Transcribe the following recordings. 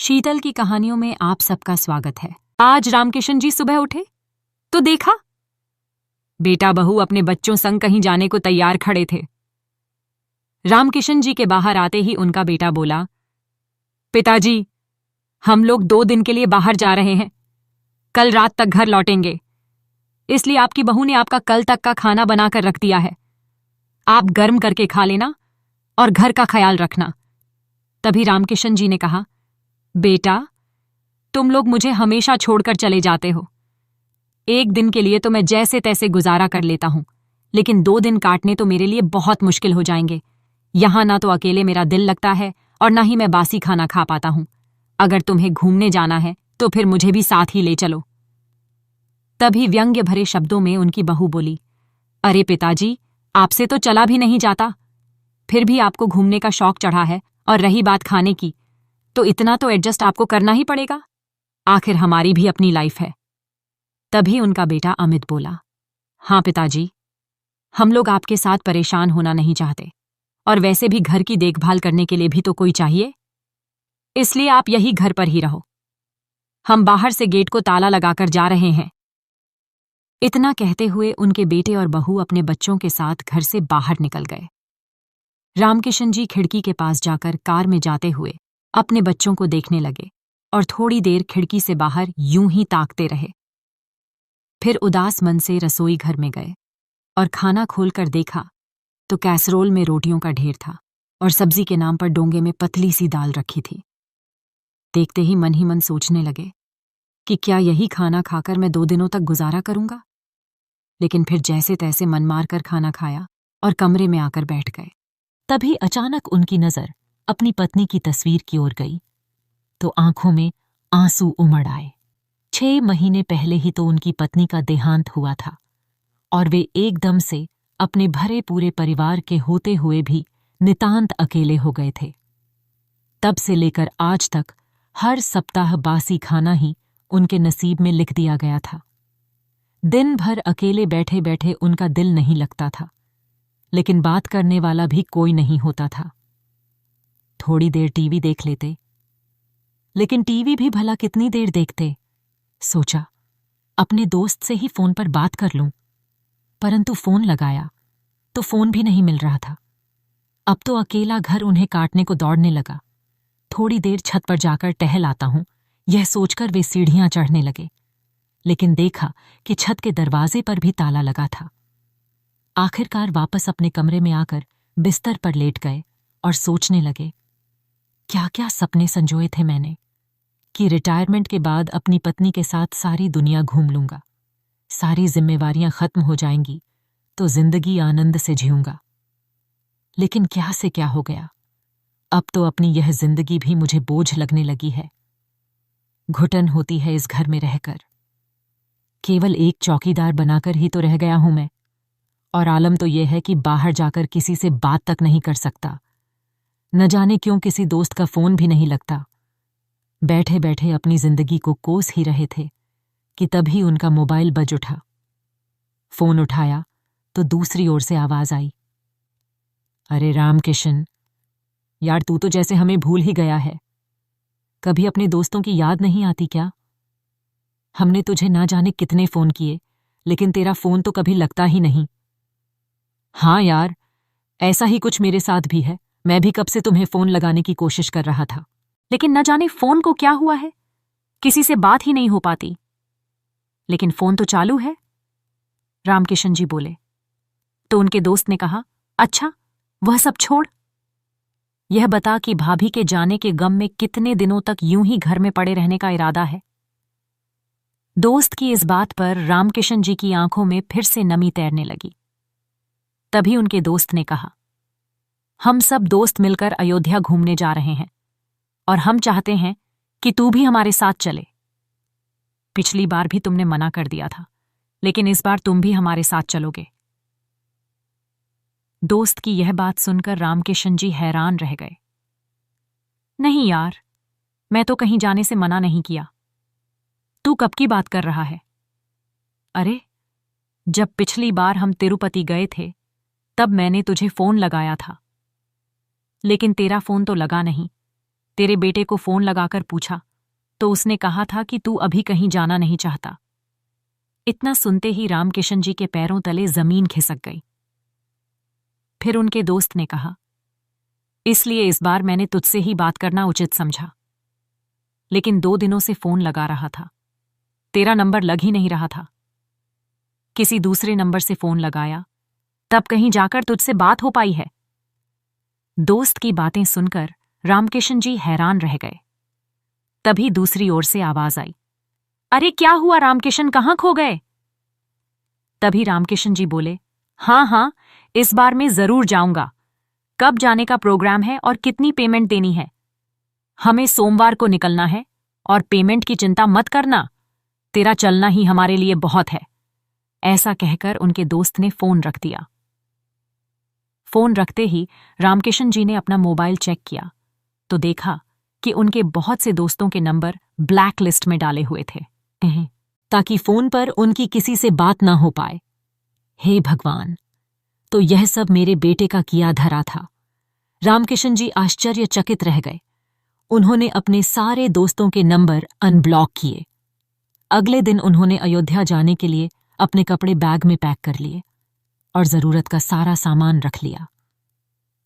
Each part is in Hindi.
शीतल की कहानियों में आप सबका स्वागत है। आज रामकिशन जी सुबह उठे तो देखा बेटा बहू अपने बच्चों संग कहीं जाने को तैयार खड़े थे। रामकिशन जी के बाहर आते ही उनका बेटा बोला, पिताजी, हम लोग 2 दिन के लिए बाहर जा रहे हैं, कल रात तक घर लौटेंगे, इसलिए आपकी बहू ने आपका कल तक का खाना बनाकर रख दिया है। आप गर्म करके खा लेना और घर का ख्याल रखना। तभी रामकिशन जी ने कहा, बेटा, तुम लोग मुझे हमेशा छोड़कर चले जाते हो। एक दिन के लिए तो मैं जैसे तैसे गुजारा कर लेता हूं, लेकिन 2 दिन काटने तो मेरे लिए बहुत मुश्किल हो जाएंगे। यहां ना तो अकेले मेरा दिल लगता है और ना ही मैं बासी खाना खा पाता हूं। अगर तुम्हें घूमने जाना है तो फिर मुझे भी साथ ही ले चलो। तभी व्यंग्य भरे शब्दों में उनकी बहू बोली, अरे पिताजी, आपसे तो चला भी नहीं जाता, फिर भी आपको घूमने का शौक चढ़ा है, और रही बात खाने की, तो इतना तो एडजस्ट आपको करना ही पड़ेगा। आखिर हमारी भी अपनी लाइफ है। तभी उनका बेटा अमित बोला, हाँ पिताजी, हम लोग आपके साथ परेशान होना नहीं चाहते, और वैसे भी घर की देखभाल करने के लिए भी तो कोई चाहिए, इसलिए आप यही घर पर ही रहो। हम बाहर से गेट को ताला लगाकर जा रहे हैं। इतना कहते हुए उनके बेटे और बहू अपने बच्चों के साथ घर से बाहर निकल गए। रामकिशन जी खिड़की के पास जाकर कार में जाते हुए अपने बच्चों को देखने लगे और थोड़ी देर खिड़की से बाहर यूं ही ताकते रहे। फिर उदास मन से रसोई घर में गए और खाना खोलकर देखा तो कैसरोल में रोटियों का ढेर था और सब्जी के नाम पर डोंगे में पतली सी दाल रखी थी। देखते ही मन सोचने लगे कि क्या यही खाना खाकर मैं 2 दिनों तक गुजारा करूंगा। लेकिन फिर जैसे तैसे मन मारकर खाना खाया और कमरे में आकर बैठ गए। तभी अचानक उनकी नजर अपनी पत्नी की तस्वीर की ओर गई तो आंखों में आंसू उमड़ आए। 6 महीने पहले ही तो उनकी पत्नी का देहांत हुआ था और वे एकदम से अपने भरे पूरे परिवार के होते हुए भी नितांत अकेले हो गए थे। तब से लेकर आज तक हर सप्ताह बासी खाना ही उनके नसीब में लिख दिया गया था। दिन भर अकेले बैठे बैठे उनका दिल नहीं लगता था, लेकिन बात करने वाला भी कोई नहीं होता था। थोड़ी देर टीवी देख लेते, लेकिन टीवी भी भला कितनी देर देखते। सोचा अपने दोस्त से ही फोन पर बात कर लूं, परंतु फोन लगाया तो फोन भी नहीं मिल रहा था। अब तो अकेला घर उन्हें काटने को दौड़ने लगा। थोड़ी देर छत पर जाकर टहल आता हूं, यह सोचकर वे सीढ़ियां चढ़ने लगे, लेकिन देखा कि छत के दरवाजे पर भी ताला लगा था। आखिरकार वापस अपने कमरे में आकर बिस्तर पर लेट गए और सोचने लगे, क्या क्या सपने संजोए थे मैंने कि रिटायरमेंट के बाद अपनी पत्नी के साथ सारी दुनिया घूम लूंगा, सारी जिम्मेवारियां खत्म हो जाएंगी तो जिंदगी आनंद से जीऊंगा। लेकिन क्या से क्या हो गया, अब तो अपनी यह जिंदगी भी मुझे बोझ लगने लगी है। घुटन होती है इस घर में रहकर। केवल एक चौकीदार बनाकर ही तो रह गया हूं मैं, और आलम तो यह है कि बाहर जाकर किसी से बात तक नहीं कर सकता। न जाने क्यों किसी दोस्त का फोन भी नहीं लगता। बैठे बैठे अपनी जिंदगी को कोस ही रहे थे कि तभी उनका मोबाइल बज उठा। फोन उठाया तो दूसरी ओर से आवाज आई, अरे रामकिशन, यार तू तो जैसे हमें भूल ही गया है। कभी अपने दोस्तों की याद नहीं आती क्या? हमने तुझे ना जाने कितने फोन किए, लेकिन तेरा फोन तो कभी लगता ही नहीं। हाँ यार, ऐसा ही कुछ मेरे साथ भी है। मैं भी कब से तुम्हें फोन लगाने की कोशिश कर रहा था, लेकिन न जाने फोन को क्या हुआ है, किसी से बात ही नहीं हो पाती। लेकिन फोन तो चालू है, रामकिशन जी बोले। तो उनके दोस्त ने कहा, अच्छा वह सब छोड़, यह बता कि भाभी के जाने के गम में कितने दिनों तक यूं ही घर में पड़े रहने का इरादा है। दोस्त की इस बात पर रामकिशन जी की आंखों में फिर से नमी तैरने लगी। तभी उनके दोस्त ने कहा, हम सब दोस्त मिलकर अयोध्या घूमने जा रहे हैं और हम चाहते हैं कि तू भी हमारे साथ चले। पिछली बार भी तुमने मना कर दिया था, लेकिन इस बार तुम भी हमारे साथ चलोगे। दोस्त की यह बात सुनकर रामकिशन जी हैरान रह गए। नहीं यार, मैं तो कहीं जाने से मना नहीं किया। तू कब की बात कर रहा है? अरे, जब पिछली बार हम तिरुपति गए थे तब मैंने तुझे फोन लगाया था, लेकिन तेरा फोन तो लगा नहीं। तेरे बेटे को फोन लगाकर पूछा तो उसने कहा था कि तू अभी कहीं जाना नहीं चाहता। इतना सुनते ही रामकिशन जी के पैरों तले जमीन खिसक गई। फिर उनके दोस्त ने कहा, इसलिए इस बार मैंने तुझसे ही बात करना उचित समझा, लेकिन 2 दिनों से फोन लगा रहा था, तेरा नंबर लग ही नहीं रहा था। किसी दूसरे नंबर से फोन लगाया, तब कहीं जाकर तुझसे बात हो पाई है। दोस्त की बातें सुनकर रामकिशन जी हैरान रह गए। तभी दूसरी ओर से आवाज आई, अरे क्या हुआ रामकिशन, कहाँ खो गए? तभी रामकिशन जी बोले, हाँ, इस बार मैं जरूर जाऊंगा। कब जाने का प्रोग्राम है और कितनी पेमेंट देनी है? हमें सोमवार को निकलना है और पेमेंट की चिंता मत करना, तेरा चलना ही हमारे लिए बहुत है। ऐसा कहकर उनके दोस्त ने फोन रख दिया। फोन रखते ही रामकिशन जी ने अपना मोबाइल चेक किया तो देखा कि उनके बहुत से दोस्तों के नंबर ब्लैक लिस्ट में डाले हुए थे, ताकि फोन पर उनकी किसी से बात ना हो पाए। हे भगवान, तो यह सब मेरे बेटे का किया धरा था। रामकिशन जी आश्चर्यचकित रह गए। उन्होंने अपने सारे दोस्तों के नंबर अनब्लॉक किए। अगले दिन उन्होंने अयोध्या जाने के लिए अपने कपड़े बैग में पैक कर लिए और जरूरत का सारा सामान रख लिया।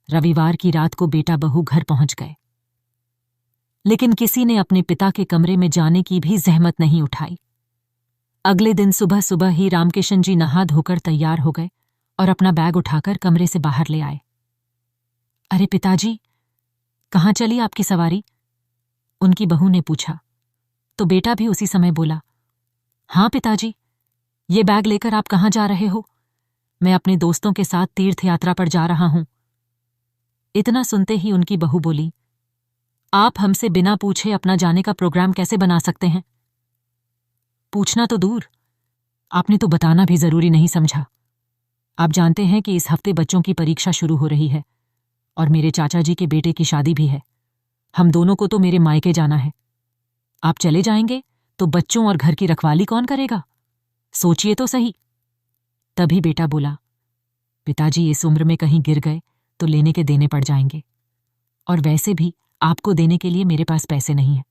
रविवार की रात को बेटा बहू घर पहुंच गए, लेकिन किसी ने अपने पिता के कमरे में जाने की भी जहमत नहीं उठाई। अगले दिन सुबह सुबह ही रामकिशन जी नहा धोकर तैयार हो गए और अपना बैग उठाकर कमरे से बाहर ले आए। अरे पिताजी, कहाँ चली आपकी सवारी? उनकी बहू ने पूछा तो बेटा भी उसी समय बोला, हाँ पिताजी, ये बैग लेकर आप कहाँ जा रहे हो? मैं अपने दोस्तों के साथ तीर्थ यात्रा पर जा रहा हूं। इतना सुनते ही उनकी बहू बोली, आप हमसे बिना पूछे अपना जाने का प्रोग्राम कैसे बना सकते हैं? पूछना तो दूर, आपने तो बताना भी जरूरी नहीं समझा। आप जानते हैं कि इस हफ्ते बच्चों की परीक्षा शुरू हो रही है और मेरे चाचा जी के बेटे की शादी भी है। हम दोनों को तो मेरे मायके जाना है। आप चले जाएंगे तो बच्चों और घर की रखवाली कौन करेगा? सोचिए तो सही। तभी बेटा बोला, पिताजी इस उम्र में कहीं गिर गए तो लेने के देने पड़ जाएंगे, और वैसे भी आपको देने के लिए मेरे पास पैसे नहीं हैं।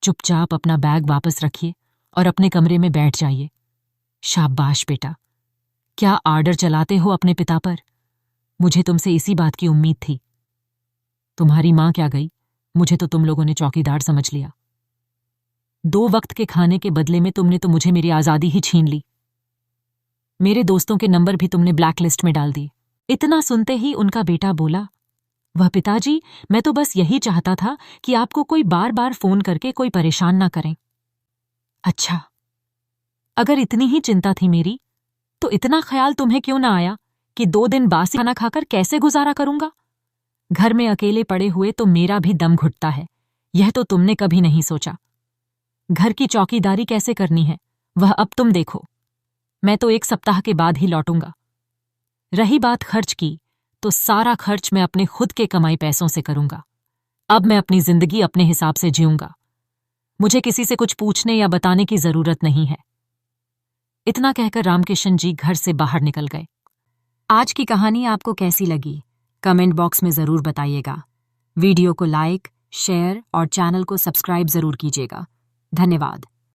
चुपचाप अपना बैग वापस रखिए और अपने कमरे में बैठ जाइए। शाबाश बेटा, क्या आर्डर चलाते हो अपने पिता पर। मुझे तुमसे इसी बात की उम्मीद थी। तुम्हारी मां क्या गई, मुझे तो तुम लोगों ने चौकीदार समझ लिया। 2 वक्त के खाने के बदले में तुमने तो मुझे मेरी आजादी ही छीन ली। मेरे दोस्तों के नंबर भी तुमने ब्लैक लिस्ट में डाल दिए। इतना सुनते ही उनका बेटा बोला, वह पिताजी, मैं तो बस यही चाहता था कि आपको कोई बार बार फोन करके कोई परेशान ना करें। अच्छा, अगर इतनी ही चिंता थी मेरी, तो इतना ख्याल तुम्हें क्यों ना आया कि 2 दिन बासी खाना खाकर कैसे गुजारा करूंगा? घर में अकेले पड़े हुए तो मेरा भी दम घुटता है, यह तो तुमने कभी नहीं सोचा। घर की चौकीदारी कैसे करनी है वह अब तुम देखो। मैं तो 1 सप्ताह के बाद ही लौटूंगा। रही बात खर्च की, तो सारा खर्च मैं अपने खुद के कमाई पैसों से करूंगा। अब मैं अपनी जिंदगी अपने हिसाब से जीऊंगा। मुझे किसी से कुछ पूछने या बताने की जरूरत नहीं है। इतना कहकर रामकिशन जी घर से बाहर निकल गए। आज की कहानी आपको कैसी लगी, कमेंट बॉक्स में जरूर बताइएगा। वीडियो को लाइक, शेयर और चैनल को सब्सक्राइब जरूर कीजिएगा। धन्यवाद।